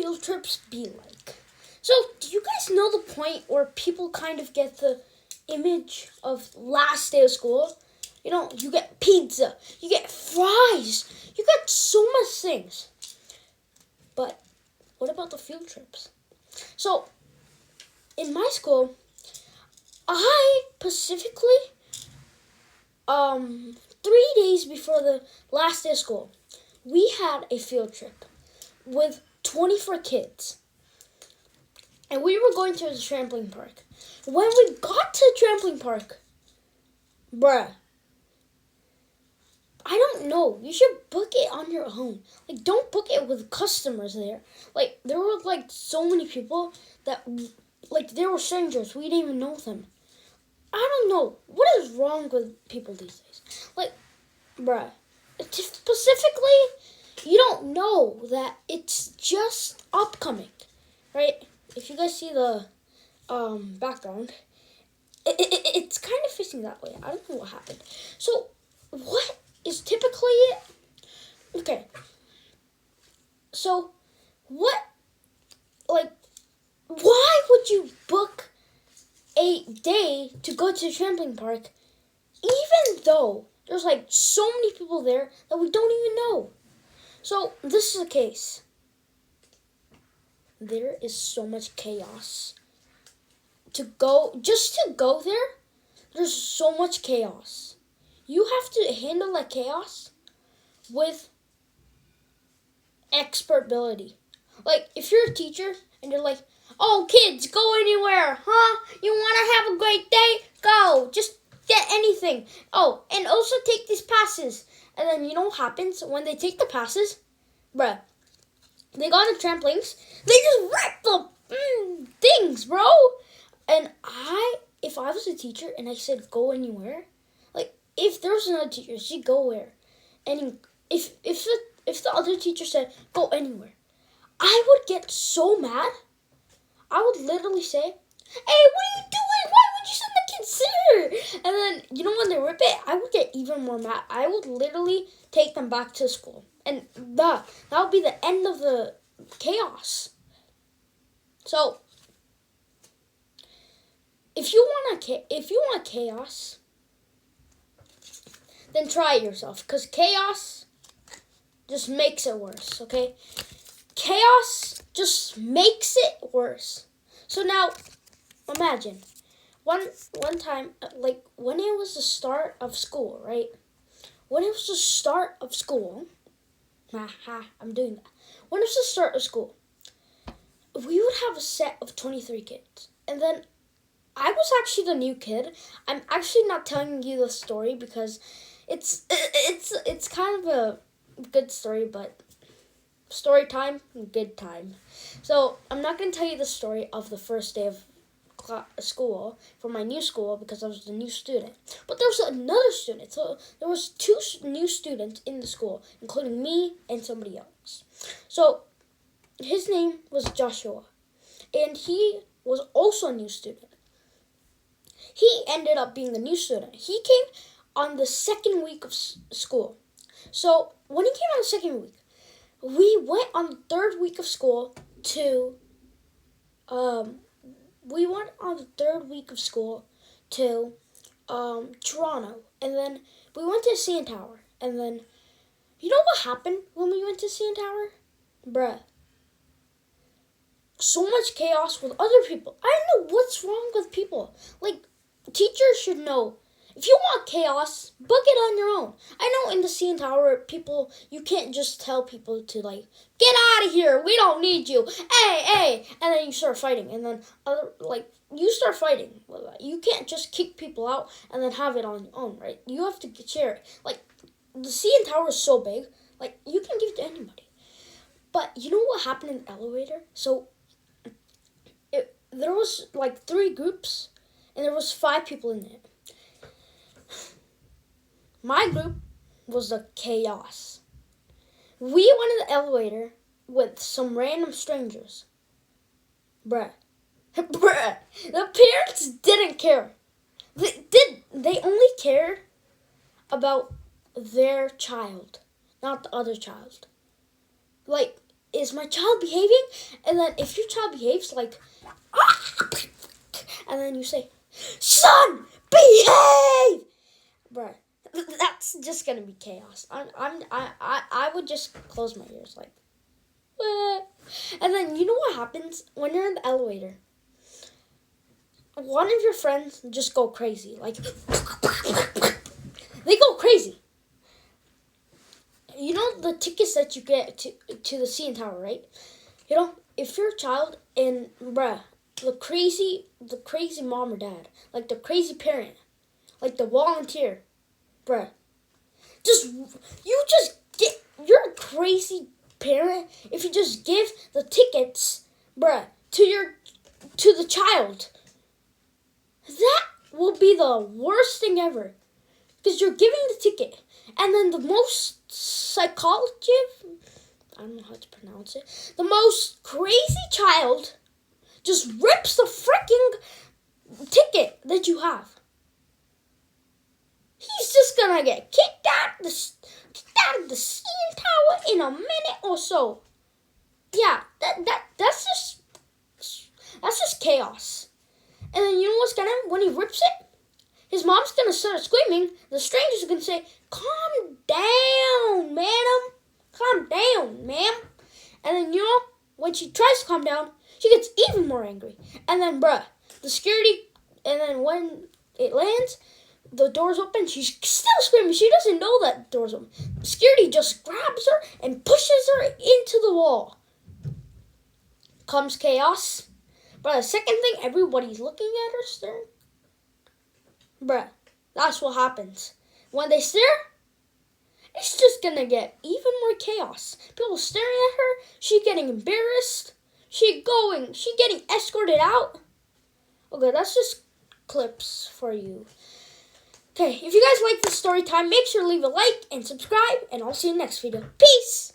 field trips be like? So, do you guys know the point where people kind of get the image of last day of school? You know, you get pizza, you get fries, you get so much things. But what about the field trips? So, in my school, I specifically, 3 days before the last day of school, we had a field trip with 24 kids. And we were going to the trampoline park. When we got to the trampoline park, bruh, I don't know. You should book it on your own. Like, don't book it with customers there. Like, there were, like, so many people that, like, they were strangers. We didn't even know them. I don't know. What is wrong with people these days? Like, bruh, specifically, you don't know that it's just upcoming, right? If you guys see the background, it's kind of facing that way. I don't know what happened. So, what is typically... Okay. So, what... Like, why would you book a day to go to the trampoline park even though there's, like, so many people there that we don't even know? So, this is the case. There is so much chaos. Just to go there, there's so much chaos. You have to handle that chaos with expert ability. Like, if you're a teacher and you're like, oh, kids, go anywhere, huh? You want to have a great day? Go. Just get anything. Oh, and also take these passes. And then you know what happens when they take the passes? Bruh. They got the trampolines. They just wrecked the things, bro. And if I was a teacher and I said go anywhere, like if there was another teacher, she'd go where, and if the other teacher said go anywhere, I would get so mad. I would literally say, "Hey, what are you doing? Why would you send the kids here?" And then you know when they rip it, I would get even more mad. I would literally take them back to school. And that would be the end of the chaos. So, if you want chaos, then try it yourself. Because chaos just makes it worse, okay? Chaos just makes it worse. So now, imagine, one time, like, when it was the start of school, right? When it was the start of school... I'm doing that. When it was the start of school, we would have a set of 23 kids. And then I was actually the new kid. I'm actually not telling you the story because it's kind of a good story, but story time, good time. So I'm not going to tell you the story of the first day of school for my new school because I was the new student. But there was another student. So there was 2 new students in the school, including me and somebody else. So his name was Joshua, and he was also a new student. He ended up being the new student. He came on the second week of school. So when he came on the second week, we went on the third week of school to Toronto, and then we went to CN Tower, and then, you know what happened when we went to CN Tower? Bruh. So much chaos with other people. I don't know what's wrong with people. Like, teachers should know. If you want chaos, book it on your own. I know in the CN Tower, people, you can't just tell people to, like, get out of here, we don't need you, hey, and then you start fighting, and then, you start fighting. You can't just kick people out and then have it on your own, right? You have to share it. Like, the CN Tower is so big, like, you can give it to anybody. But you know what happened in the elevator? So, there was, like, 3 groups, and there was 5 people in it. My group was the chaos. We went in the elevator with some random strangers. Bruh. The parents didn't care. They only cared about their child, not the other child. Like, is my child behaving? And then if your child behaves like, and then you say, son, behave, bruh, that's just gonna be chaos. I would just close my ears like, and then you know what happens when you're in the elevator? One of your friends just go crazy, like they go crazy. You know the tickets that you get to the CN Tower, right? You know, if you're a child and bruh, the crazy mom or dad, like the crazy parent, like the volunteer, bruh, you're a crazy parent if you just give the tickets, bruh, to the child. That will be the worst thing ever. Because you're giving the ticket. And then the most I don't know how to pronounce it. The most crazy child just rips the freaking ticket that you have. He's just gonna get kicked out of the CN Tower in a minute or so. Yeah, that's just chaos. And then you know what's gonna happen when he rips it? His mom's gonna start screaming. The stranger's gonna say, "Calm down, madam. Calm down, ma'am." And then you know, when she tries to calm down, she gets even more angry. And then, bruh, the security. And then when it lands, the door's open. She's still screaming. She doesn't know that the door's open. Security just grabs her and pushes her into the wall. Comes chaos. Bruh, the second thing, everybody's looking at her staring. Bruh, that's what happens. When they stare, it's just gonna get even more chaos. People staring at her, she getting embarrassed, she getting escorted out. Okay, that's just clips for you. Okay, if you guys like this story time, make sure to leave a like and subscribe, and I'll see you next video. Peace!